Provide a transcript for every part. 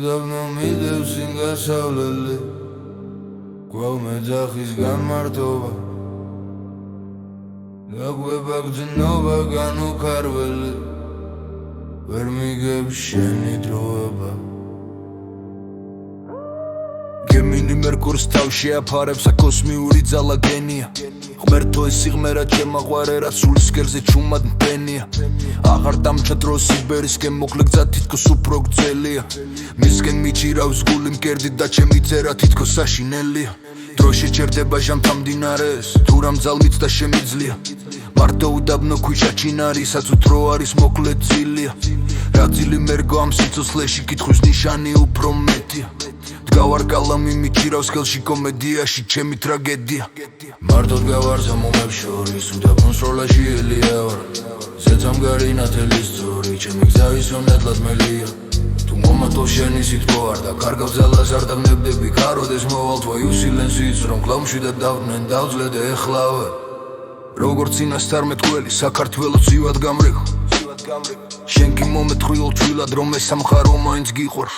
უდაბნო მიდევს ინგასავლელი გვაუმე ძახის განმარტობა დაგვება გძნობა განუქარველი ვერ მიგებ შენი დროება გემინი მერკურს თავში აფარებს აკოსმიური ძალა გენია ღმერთო ეს სიღმერა ჩემაყვარე რაც სულის სკერზე ჩუმად მფენია აღარ დამჭა დრო სიბერისკენ მოკლე გზა თითქოს უფრო გრძელია მისკენ მიჭირავს გული მკერდით და ჩემი წერა თითქოს საშინელია დრო შეჭერდება ჟამთა მდინარეს თუ რამ ძალმით და შემიძლია მარტო უდაბნო ქვიშა ჩინარი საწუთ რო არის მოკლე ძილია რა ძილი მერგო ამ სიცოცხლეში კითხვის ნიშანი უფრო მეტია დგავარ კალამი მიჭირავს ხელში კომედიაში ჩემი ტრაგედია მარტოდ გავარზა მომებს შორის უდაბნოს როლაში ელია ვარ ზეცამგარი ნათელის ძორი ჩემი გზა ისონედლად მელია თუ მომატო შენი სიტყვა არ და კარგავ ძალას არ დაგნებდები კაროდეს მოვალ თვაი უსილენსიც რომ კლავში და დავდნენ დავძლე და ეხლავე როგორც წინასწარმე თქველი საქართველოს ცივად გამრიგო შენ კი მომეთხრილ თვილად რომ ეს სამხარო მაინც გიყვარ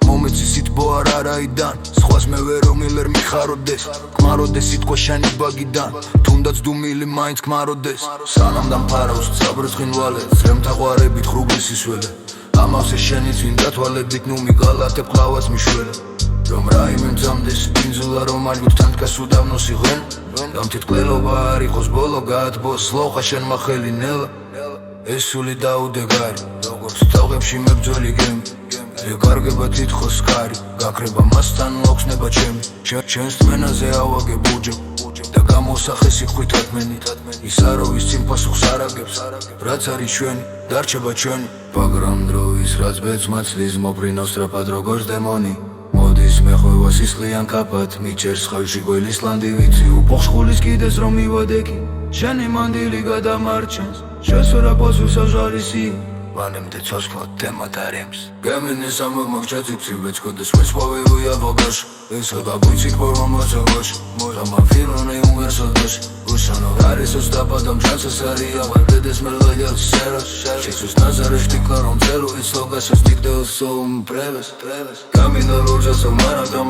მომეცი სიტყვა არ არაიდან სხვას მე ვერ რომილერ მიხაროდეს გმაროდეს სიტყვა შენი ბაგიდან თუნდაც დუმილი მაინც გმაროდეს სანამ დამფარავს საბრწყინვალე ზრემთაყვარებით ხრუბლის ისველე ამავსე შენი წინდა თვალებით ნუ მიგალათებ ყლავას მიშველე რომ რაიმე მძამდეს ბინძულა რომ ალიუთთან დგას უდაბნოს იღვენ რომ თითქმელობა არ იყოს ბოლო გაათბოს სლოხა შენ მახელი ნელა ეს სული დაუდეგარი როგორც თავებში მებძველი გემი ეკარგება თითქოს კარი გაქრება მასთან მოხსნება ჩემი ჩემს თმენაზე ავაგე ბუჯე და გამოსახე სიხვით ათმენით ისა რო ის წინ პასუხს არაგებს რაც არის ჩვენი დარჩება ჩვენი ბაგრამ დროის რაც ბეწმაცლის მოფრინავს სწრაფად როგორც დემონი მოდის მეხვევა სისხლიან კაფად მიჭერს ხავში გველის ლანდი ვიცი უპოხს ხულის კიდეს რომ მივადეკი შენი მანდილი გადამარჩენს შესურა პოზვის აჟარისი ვანემდე ცოცხლად თემად არემს გემინის ამოგმოქჩა ციფცი ვეცქოდეს ვესყვავე უიავოგаш ესა ბაბუიცი ქბორმა მოსაგოშ მოჟამა ფილონე უნგერსოდოშ უშანო არის ოსტაპადამ ჩანსას არია ვარდედეს მელოდიას სეროს შეsus ნაზარეშ დიკლარომ წერო ის ლოგასოს დიქტეოს სოუმ პრევეს გამინო როჯასო მარადა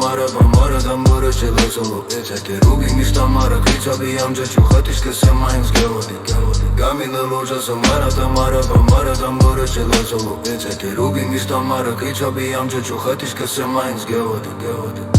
მარადა მორეჩელოსო ეცეთე რუგი მისტამარა ქრიცაბი ამჯეჩუ ხათის კესე მაინც გევოდი გამინო როჯასო მარადა მორეჩელოსო ეცეთე რუგი მისტამარა ქრიცაბი ამჯეჩუ ხათის კესე მაინც გევოდი